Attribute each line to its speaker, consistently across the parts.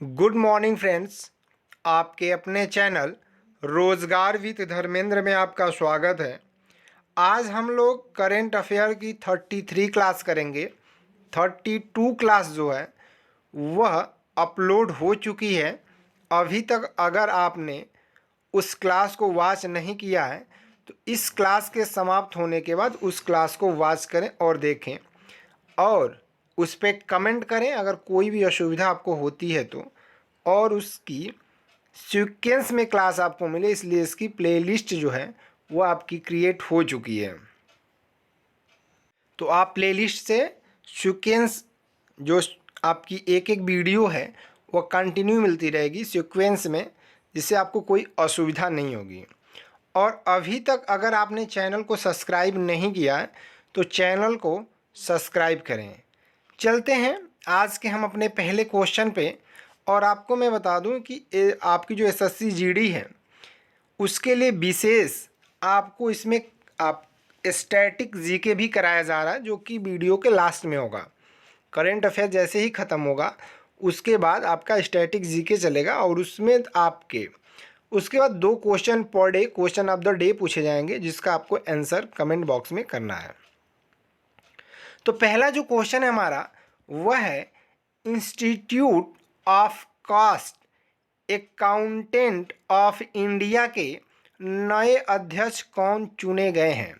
Speaker 1: Good morning friends. आपके अपने channel रोज़गार विद धर्मेंद्र में आपका स्वागत है। आज हम लोग करेंट अफेयर की 33 क्लास करेंगे। 32 क्लास जो है वह अपलोड हो चुकी है। अभी तक अगर आपने उस क्लास को वॉच नहीं किया है तो इस क्लास के समाप्त होने के बाद उस क्लास को वॉच करें और देखें और उस पर कमेंट करें अगर कोई भी असुविधा आपको होती है तो, और उसकी सीक्वेंस में क्लास आपको मिले, इसलिए इसकी प्लेलिस्ट जो है वो आपकी क्रिएट हो चुकी है। तो आप प्लेलिस्ट से सीक्वेंस जो आपकी एक एक वीडियो है वो कंटिन्यू मिलती रहेगी सीक्वेंस में, जिससे आपको कोई असुविधा नहीं होगी। और अभी तक अगर आपने चैनल को सब्सक्राइब नहीं किया है तो चैनल को सब्सक्राइब करें। चलते हैं आज के हम अपने पहले क्वेश्चन पे। और आपको मैं बता दूं कि आपकी जो एसएससी जीडी है उसके लिए विशेष आपको इसमें आप स्टैटिक जीके भी कराया जा रहा है, जो कि वीडियो के लास्ट में होगा। करेंट अफेयर जैसे ही ख़त्म होगा उसके बाद आपका स्टैटिक जीके चलेगा और उसमें आपके उसके बाद 2 question per day, question of the day पूछे जाएंगे, जिसका आपको आंसर कमेंट बॉक्स में करना है। तो पहला जो क्वेश्चन है हमारा वह है, institute of cost accountant of India के नए अध्यक्ष कौन चुने गए हैं?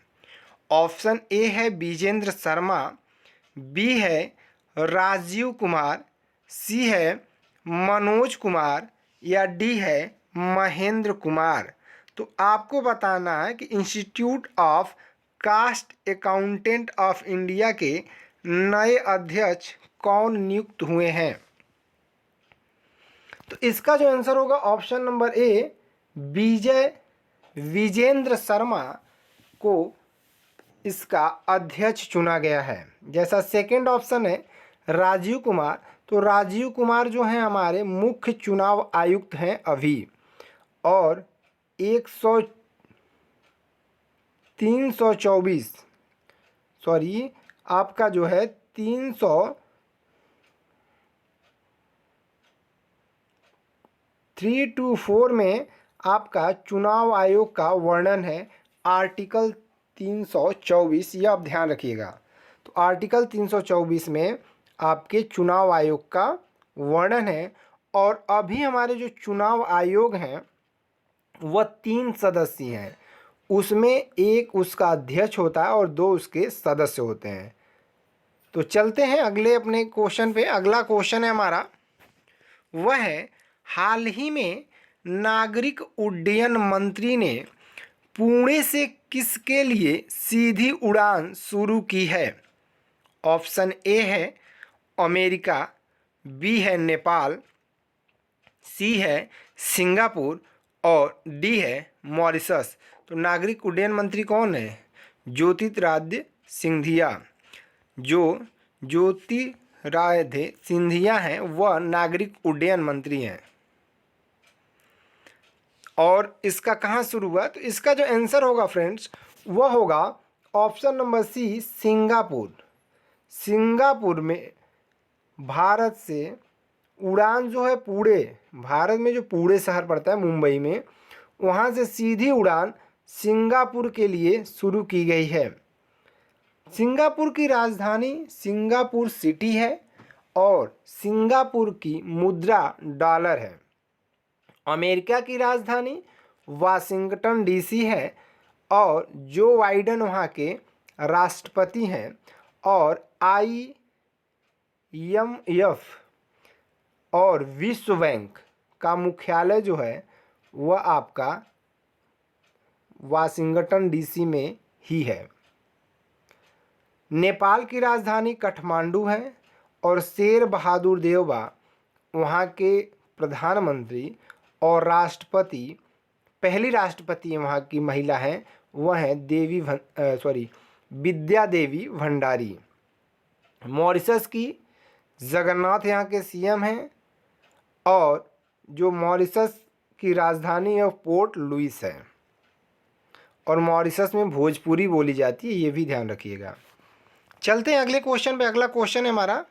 Speaker 1: ऑप्शन ए है विजेंद्र शर्मा, बी है राजीव कुमार, सी है मनोज कुमार या डी है महेंद्र कुमार। तो आपको बताना है कि institute of cast accountant of India के नए अध्यक्ष कौन नियुक्त हुए हैं। तो इसका जो आंसर होगा option number A, Vijendra Sharma को इसका अध्यक्ष चुना गया है। जैसा सेकंड ऑप्शन है राजीव कुमार, तो राजीव कुमार जो हैं हमारे मुख्य चुनाव आयुक्त हैं अभी, और 324 सॉरी आपका जो है 324 में आपका चुनाव आयोग का वर्णन है। आर्टिकल 324 यह आप ध्यान रखिएगा। तो आर्टिकल 324 में आपके चुनाव आयोग का वर्णन है। और अभी हमारे जो चुनाव आयोग हैं वह 3 सदस्य हैं, उसमें एक उसका अध्यक्ष होता है और 2 उसके सदस्य होते हैं। तो चलते हैं अगले अपने क्वेश्चन पे। अगला क्वेश्चन है हमारा वह है, हाल ही में नागरिक उड्डयन मंत्री ने पुणे से किसके लिए सीधी उड़ान शुरू की है? ऑप्शन ए है अमेरिका, बी है नेपाल, सी है सिंगापुर और डी है मॉरिशस। तो नागरिक उड्डयन मंत्री कौन है? ज्योतिरादित्य सिंधिया। जो ज्योतिरादित्य सिंधिया हैं वह नागरिक उड्डयन मंत्री हैं। और इसका कहाँ शुरू हुआ? तो इसका जो आंसर होगा फ्रेंड्स वह होगा option number C, Singapore. Singapore में भारत से उड़ान जो है पुणे, भारत में जो पुणे शहर पड़ता है मुंबई में, वहाँ से सीधी उड़ान सिंगापुर के लिए शुरू की गई है। सिंगापुर की राजधानी सिंगापुर सिटी है और सिंगापुर की मुद्रा डॉलर है। अमेरिका की राजधानी वाशिंगटन डीसी है और जो बाइडेन वहाँ के राष्ट्रपति हैं। और IMF और विश्व बैंक का मुख्यालय जो है वह आपका वाशिंगटन डीसी में ही है। नेपाल की राजधानी काठमांडू है और शेर बहादुर देउबा वहाँ के प्रधानमंत्री और राष्ट्रपति, पहली राष्ट्रपति वहाँ की महिला हैं वह हैं विद्या देवी भंडारी। मॉरिशस की जगन्नाथ यहाँ के सीएम हैं और जो मॉरिशस की राजधानी है पोर्ट लुइस है। और मॉरिशस में भोजपुरी बोली जाती है, ये भी ध्यान रखिएगा। चलते हैं अगले क्वेश्चन पे। अगला क्वेश्चन है हमारा,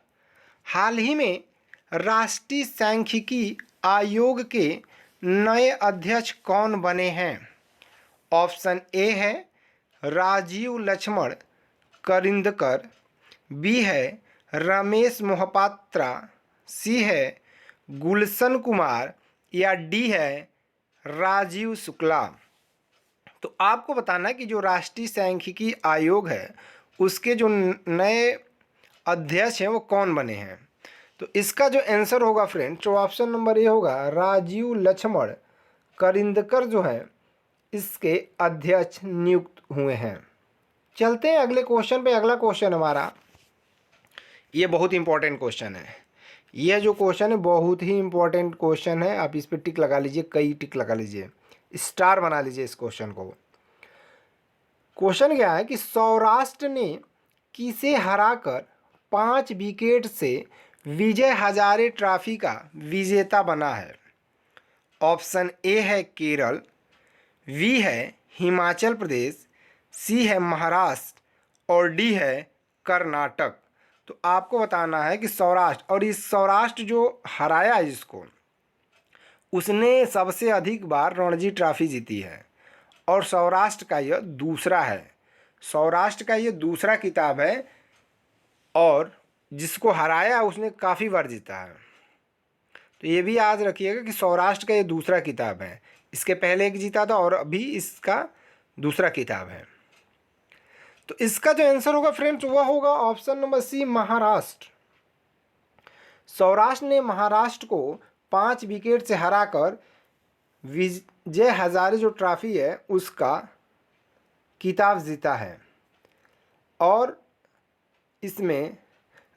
Speaker 1: हाल ही में राष्ट्रीय सांख्यिकी आयोग के नए अध्यक्ष कौन बने हैं? ऑप्शन ए है राजीव लक्ष्मण करिंदकर, बी है रमेश मोहपात्रा, सी है गुलशन कुमार या डी है राजीव शुक्ला। तो आपको बताना है कि जो राष्ट्रीय सांख्यिकी आयोग है उसके जो नए अध्यक्ष हैं वो कौन बने हैं। तो इसका जो आंसर होगा फ्रेंड्स, तो ऑप्शन नंबर ए होगा राजीव लक्ष्मण करिंदकर जो है इसके अध्यक्ष नियुक्त हुए हैं। चलते हैं अगले क्वेश्चन पे। अगला क्वेश्चन हमारा ये बहुत इंपॉर्टेंट क्वेश्चन है। यह जो क्वेश्चन है बहुत ही इंपॉर्टेंट क्वेश्चन है। आप इस पर टिक लगा लीजिए, कई टिक लगा लीजिए, स्टार बना लीजिए इस क्वेश्चन को। क्वेश्चन क्या है कि सौराष्ट्र ने किसे हराकर 5 विकेट से विजय हजारे ट्रॉफी का विजेता बना है? ऑप्शन ए है केरल, बी है हिमाचल प्रदेश, सी है महाराष्ट्र और डी है कर्नाटक। तो आपको बताना है कि सौराष्ट्र, और इस सौराष्ट्र जो हराया है जिसको, उसने सबसे अधिक बार रणजी ट्रॉफी जीती है और सौराष्ट्र का यह दूसरा है। सौराष्ट्र का यह दूसरा खिताब है और जिसको हराया उसने काफ़ी बार जीता है। तो ये भी याद रखिएगा कि सौराष्ट्र का ये दूसरा खिताब है। इसके पहले एक जीता था और अभी इसका दूसरा खिताब है। तो इसका जो आंसर होगा फ्रेंड्स वह होगा option number C, Maharashtra. Saurashtra ने महाराष्ट्र को 5 विकेट से हराकर विजय हजारे जो ट्रॉफी है उसका खिताब जीता है और इसमें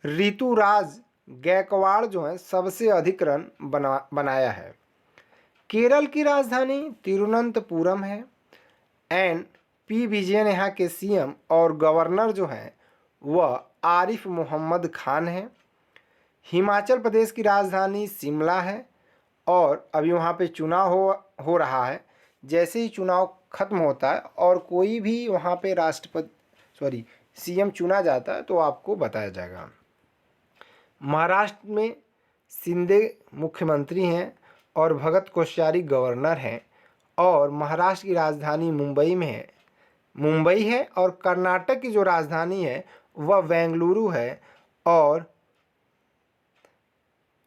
Speaker 1: ऋतुराज गायकवाड़ जो है सबसे अधिक रन बनाया है। केरल की राजधानी तिरुवनंतपुरम है। एंड पी विजयन यहाँ के सीएम और गवर्नर जो हैं वह आरिफ मोहम्मद खान हैं। हिमाचल प्रदेश की राजधानी शिमला है और अभी वहाँ पे चुनाव हो रहा है। जैसे ही चुनाव खत्म होता है और कोई भी वहाँ पे सीएम चुना जाता है तो आपको बताया जाएगा। महाराष्ट्र में शिंदे मुख्यमंत्री हैं और भगत कोश्यारी गवर्नर हैं और महाराष्ट्र की राजधानी मुंबई है और कर्नाटक की जो राजधानी है वह बेंगलुरु है और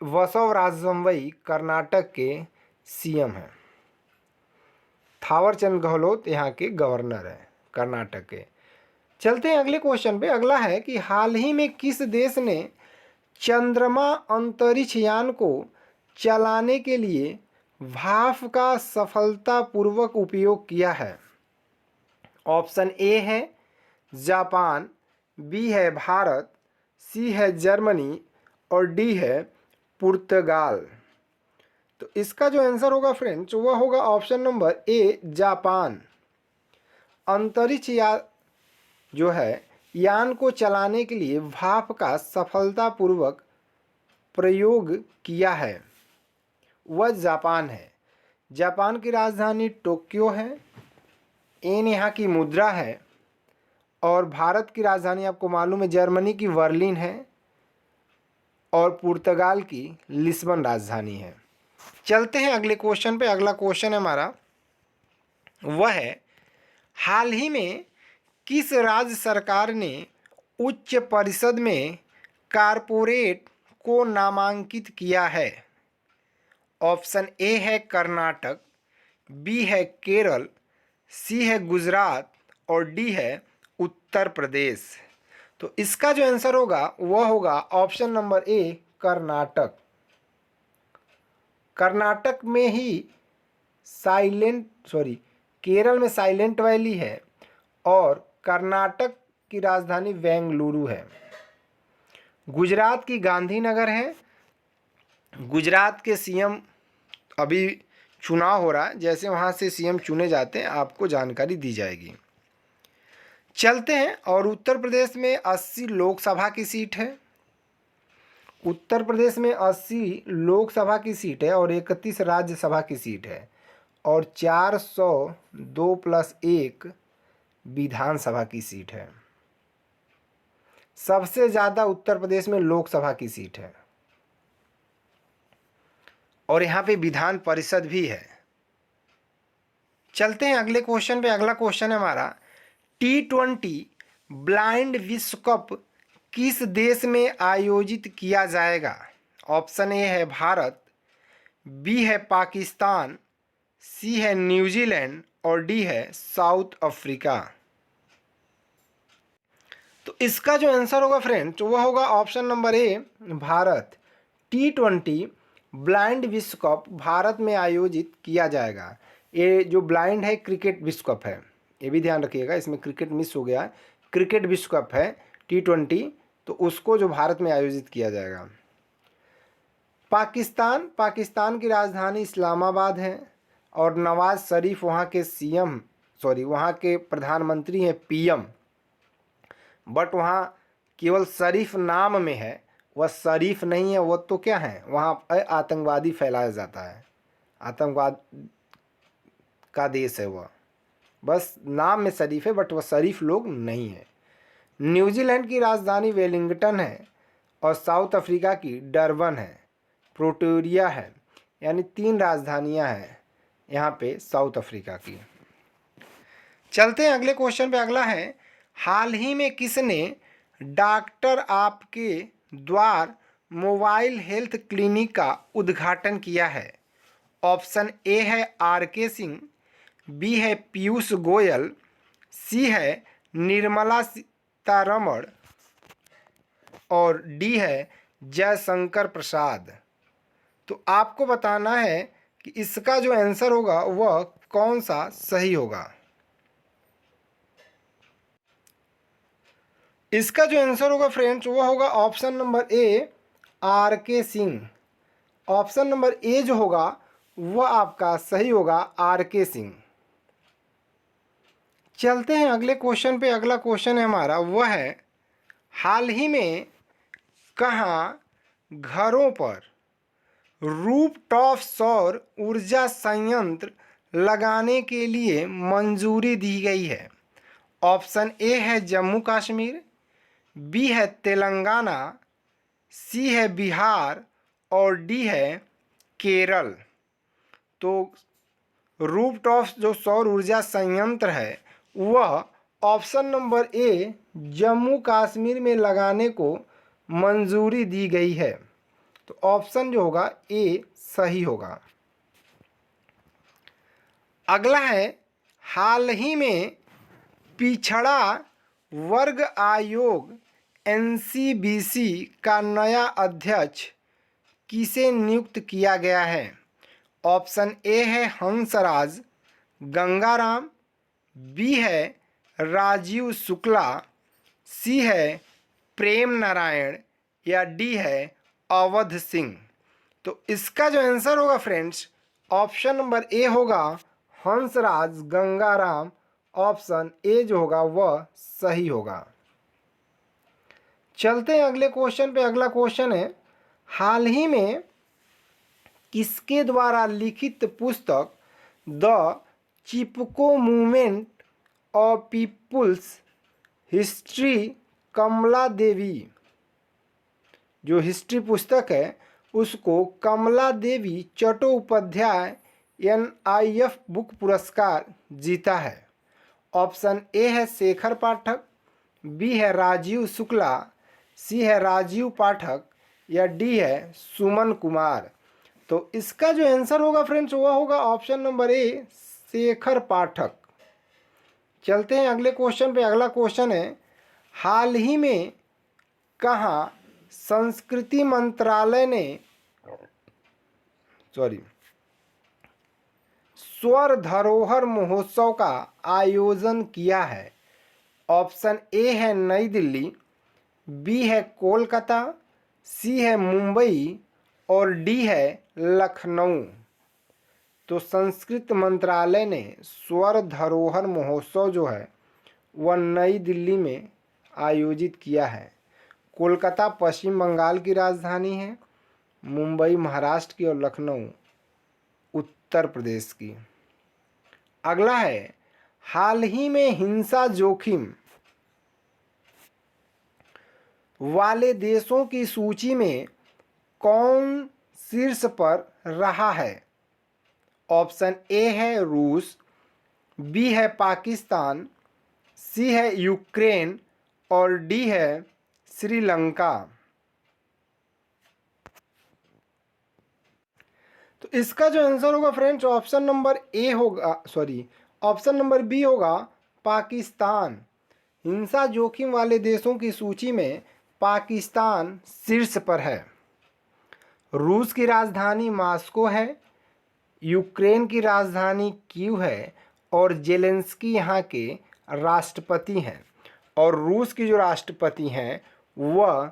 Speaker 1: बसवराजवंवई कर्नाटक के सीएम हैं। थावरचंद गहलोत यहाँ के गवर्नर हैं कर्नाटक के। चलते हैं अगले क्वेश्चन पे। अगला है कि हाल ही में किस देश ने चंद्रमा अंतरिक्ष यान को चलाने के लिए भाप का सफलतापूर्वक उपयोग किया है? ऑप्शन ए है जापान, बी है भारत, सी है जर्मनी और डी है पुर्तगाल। तो इसका जो आंसर होगा फ्रेंड्स वह होगा ऑप्शन नंबर ए, जापान। अंतरिक्ष जो है यान को चलाने के लिए भाप का सफलतापूर्वक प्रयोग किया है वह जापान है। जापान की राजधानी टोक्यो है। एन यहाँ की मुद्रा है और भारत की राजधानी आपको मालूम है जर्मनी की बर्लिन है और पुर्तगाल की लिस्बन राजधानी है। चलते हैं अगले क्वेश्चन पे। अगला क्वेश्चन है हमारा वह है हाल ही में किस राज्य सरकार ने उच्च परिषद में कारपोरेट को नामांकित किया है? ऑप्शन ए है कर्नाटक, बी है केरल, सी है गुजरात और डी है उत्तर प्रदेश। तो इसका जो आंसर होगा वह होगा ऑप्शन नंबर ए, कर्नाटक। कर्नाटक में ही केरल में साइलेंट वैली है और कर्नाटक की राजधानी बेंगलुरु है। गुजरात की गांधीनगर है। गुजरात के सीएम अभी चुनाव हो रहा है, जैसे वहाँ से सीएम चुने जाते हैं आपको जानकारी दी जाएगी। चलते हैं और उत्तर प्रदेश में 80 लोकसभा की सीट है। उत्तर प्रदेश में 80 लोकसभा की सीट है और 31 राज्यसभा की सीट है और 402+1 विधानसभा की सीट है। सबसे ज़्यादा उत्तर प्रदेश में लोकसभा की सीट है। और यहाँ पे विधान परिषद भी है। चलते हैं अगले क्वेश्चन पे। अगला क्वेश्चन है हमारा, T20 ब्लाइंड विश्व कप किस देश में आयोजित किया जाएगा? ऑप्शन ए है भारत, बी है पाकिस्तान, सी है न्यूजीलैंड और डी है साउथ अफ्रीका। तो इसका जो आंसर होगा फ्रेंड्स वह होगा ऑप्शन नंबर ए भारत। T20 ब्लाइंड विश्व कप भारत में आयोजित किया जाएगा। ये जो ब्लाइंड है क्रिकेट विश्व कप है, ये भी ध्यान रखिएगा, इसमें क्रिकेट मिस हो गया है। क्रिकेट विश्व कप है T20, तो उसको जो भारत में आयोजित किया जाएगा। पाकिस्तान की राजधानी इस्लामाबाद है और नवाज शरीफ वहाँ के वहाँ के प्रधानमंत्री हैं, PM। बट वहाँ केवल शरीफ नाम में है, वह शरीफ नहीं है, वह तो क्या है, वहाँ आतंकवादी फैलाया जाता है, आतंकवाद का देश है वह, बस नाम में शरीफ है बट वह शरीफ लोग नहीं है। न्यूजीलैंड की राजधानी वेलिंगटन है और साउथ अफ्रीका की डरबन है, प्रिटोरिया है, यानी 3 राजधानियां हैं यहाँ पे साउथ अफ्रीका की। चलते हैं अगले क्वेश्चन पे। अगला है, हाल ही में किसने डॉक्टर आपके द्वार मोबाइल हेल्थ क्लिनिक का उद्घाटन किया है? ऑप्शन ए है RK सिंह, बी है पीयूष गोयल, सी है निर्मला सीतारमण और डी है जयशंकर प्रसाद। तो आपको बताना है कि इसका जो आंसर होगा वह कौन सा सही होगा। इसका जो आंसर होगा फ्रेंड्स वह होगा ऑप्शन नंबर ए RK सिंह। ऑप्शन नंबर ए जो होगा वह आपका सही होगा, RK सिंह। चलते हैं अगले क्वेश्चन पे। अगला क्वेश्चन है हमारा, वह है, हाल ही में कहाँ घरों पर रूफटॉप सौर ऊर्जा संयंत्र लगाने के लिए मंजूरी दी गई है? ऑप्शन ए है जम्मू कश्मीर, बी है तेलंगाना, सी है बिहार और डी है केरल। तो रूफटॉप जो सौर ऊर्जा संयंत्र है वह ऑप्शन नंबर ए जम्मू कश्मीर में लगाने को मंजूरी दी गई है। तो ऑप्शन जो होगा ए सही होगा। अगला है, हाल ही में पिछड़ा वर्ग आयोग NCBC का नया अध्यक्ष किसे नियुक्त किया गया है? ऑप्शन ए है हंसराज गंगाराम, बी है राजीव शुक्ला, सी है प्रेम नारायण या डी है अवध सिंह। तो इसका जो आंसर होगा फ्रेंड्स ऑप्शन नंबर ए होगा हंसराज गंगाराम। ऑप्शन ए जो होगा वह सही होगा। चलते हैं अगले क्वेश्चन पे। अगला क्वेश्चन है, हाल ही में किसके द्वारा लिखित पुस्तक the Chipko movement of peoples history Kamala Devi, जो हिस्ट्री पुस्तक है उसको कमला देवी चट्टोपाध्याय NIF बुक पुरस्कार जीता है? ऑप्शन ए है शेखर पाठक, बी है राजीव शुक्ला, सी है राजीव पाठक या डी है सुमन कुमार। तो इसका जो आंसर होगा फ्रेंड्स वह होगा ऑप्शन नंबर ए शेखर पाठक। चलते हैं अगले क्वेश्चन पे। अगला क्वेश्चन है, हाल ही में कहाँ संस्कृति मंत्रालय ने स्वर धरोहर महोत्सव का आयोजन किया है? ऑप्शन ए है नई दिल्ली, बी है कोलकाता, सी है मुंबई और डी है लखनऊ। तो संस्कृत मंत्रालय ने स्वर धरोहर महोत्सव जो है वह नई दिल्ली में आयोजित किया है। कोलकाता पश्चिम बंगाल की राजधानी है, मुंबई महाराष्ट्र की और लखनऊ उत्तर प्रदेश की। अगला है, हाल ही में हिंसा जोखिम वाले देशों की सूची में कौन शीर्ष पर रहा है? ऑप्शन ए है रूस, बी है पाकिस्तान, सी है यूक्रेन और डी है श्रीलंका। तो इसका जो आंसर होगा फ्रेंड्स ऑप्शन नंबर ए होगा, ऑप्शन नंबर बी होगा पाकिस्तान। हिंसा जोखिम वाले देशों की सूची में पाकिस्तान शीर्ष पर है। रूस की राजधानी मॉस्को है, यूक्रेन की राजधानी कीव है और जेलेंस्की यहाँ के राष्ट्रपति हैं। और रूस की जो राष्ट्रपति हैं वह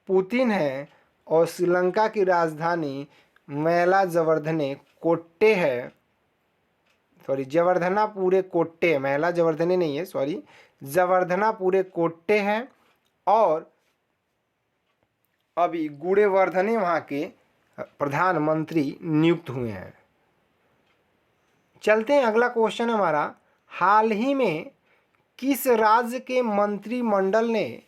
Speaker 1: पुतिन है और श्रीलंका की राजधानी मैला जवर्धने कोट्टे है, जवर्धनापुरे कोट्टे, मैला जवर्धने नहीं है, जवर्धनापुरे कोट्टे है। और अभी गुड़ेवर्धने वहाँ के प्रधानमंत्री नियुक्त हुए हैं। चलते हैं, अगला क्वेश्चन हमारा, हाल ही में किस राज्य के मंत्रिमंडल ने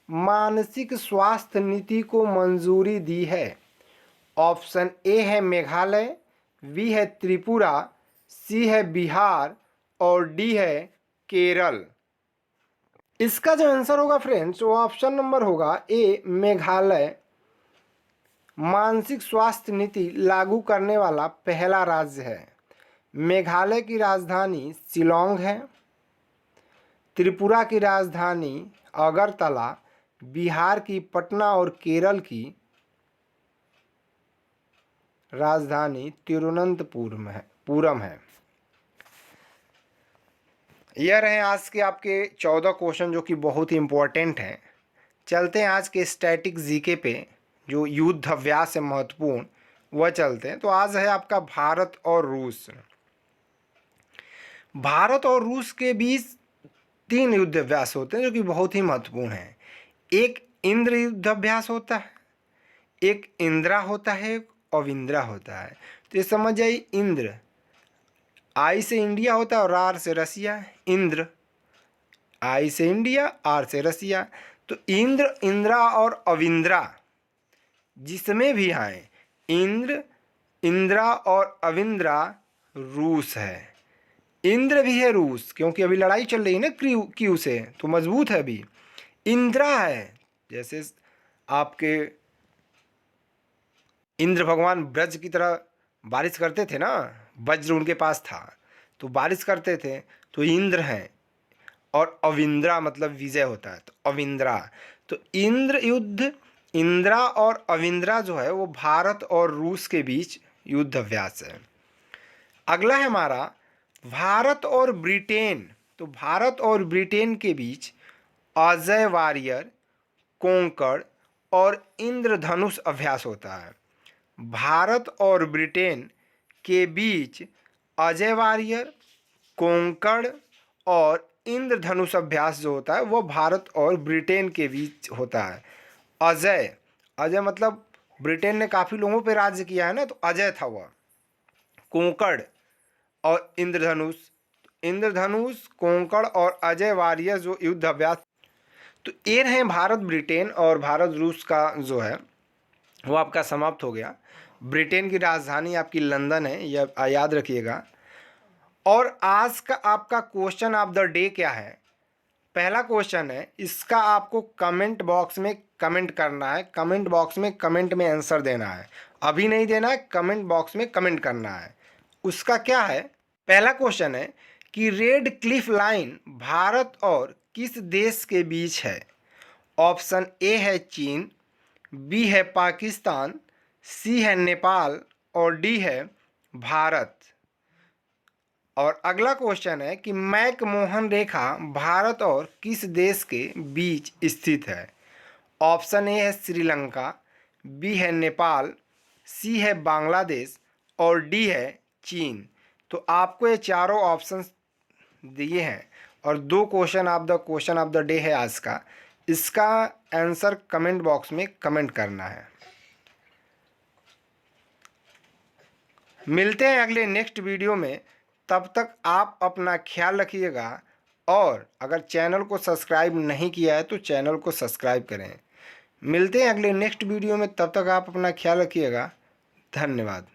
Speaker 1: मानसिक स्वास्थ्य नीति को मंजूरी दी है? ऑप्शन ए है मेघालय, बी है त्रिपुरा, सी है बिहार और डी है केरल। इसका जो आंसर होगा फ्रेंड्स वो ऑप्शन नंबर होगा ए मेघालय। मानसिक स्वास्थ्य नीति लागू करने वाला पहला राज्य है। मेघालय की राजधानी शिलोंग है, त्रिपुरा की राजधानी अगरतला, बिहार की पटना और केरल की राजधानी तिरुवनंतपुरम है। यह रहे आज के आपके 14 क्वेश्चन जो कि बहुत ही इम्पोर्टेंट हैं। चलते हैं आज के स्टैटिक जीके पे, जो युद्ध अभ्यास है महत्वपूर्ण, वह चलते हैं। तो आज है आपका भारत और रूस। भारत और रूस के बीच 3 युद्ध अभ्यास होते हैं जो कि बहुत ही महत्वपूर्ण हैं। एक इंद्र युद्ध अभ्यास होता है, एक इंदिरा होता है, एक अविंद्रा होता है। तो ये समझ जाइए, इंद्र आई से इंडिया होता है और आर से रसिया। इंद्र आई से इंडिया, आर से रसिया। तो इंद्र, इंदिरा और अविंद्रा जिसमें भी आए, इंद्र, इंदिरा और अविंद्रा रूस है। इंद्र भी है रूस, क्योंकि अभी लड़ाई चल रही है ना क्यू से, तो मजबूत है अभी। इंदिरा है, जैसे आपके इंद्र भगवान ब्रज की तरह बारिश करते थे ना, वज्र उनके पास था तो बारिश करते थे, तो इंद्र हैं। और अविंद्रा मतलब विजय होता है, तो अविंद्रा। तो इंद्र युद्ध, इंदिरा और अविंद्रा जो है वो भारत और रूस के बीच युद्ध अभ्यास है। अगला है हमारा भारत और ब्रिटेन। तो भारत और ब्रिटेन के बीच अजय वारियर, कोंकण और इंद्रधनुष अभ्यास होता है। भारत और ब्रिटेन के बीच अजय वारियर, कोंकण और इंद्रधनुष अभ्यास जो होता है वो भारत और ब्रिटेन के बीच होता है। अजय, अजय मतलब ब्रिटेन ने काफ़ी लोगों पे राज्य किया है ना, तो अजय था वह। कोंकण और इंद्रधनुष, इंद्रधनुष, कोंकण और अजय वारियर जो युद्ध अभ्यास। तो ये रहे भारत ब्रिटेन, और भारत रूस का जो है वो आपका समाप्त हो गया। ब्रिटेन की राजधानी आपकी लंदन है, यह याद रखिएगा। और आज का आपका क्वेश्चन ऑफ द डे क्या है? पहला क्वेश्चन है, इसका आपको कमेंट बॉक्स में कमेंट करना है। कमेंट बॉक्स में कमेंट में आंसर देना है, अभी नहीं देना है, कमेंट बॉक्स में कमेंट करना है। उसका क्या है? पहला क्वेश्चन है कि रेड क्लिफ लाइन भारत और किस देश के बीच है? ऑप्शन ए है चीन, बी है पाकिस्तान, सी है नेपाल और डी है भारत। और अगला क्वेश्चन है कि मैकमोहन रेखा भारत और किस देश के बीच स्थित है? ऑप्शन ए है श्रीलंका, बी है नेपाल, सी है बांग्लादेश और डी है चीन। तो आपको ये चारों ऑप्शंस दिए हैं और 2 क्वेश्चन ऑफ द डे है आज का। इसका आंसर कमेंट बॉक्स में कमेंट करना है। मिलते हैं अगले नेक्स्ट वीडियो में, तब तक आप अपना ख्याल रखिएगा। और अगर चैनल को सब्सक्राइब नहीं किया है तो चैनल को सब्सक्राइब करें। मिलते हैं अगले नेक्स्ट वीडियो में, तब तक आप अपना ख्याल रखिएगा। धन्यवाद।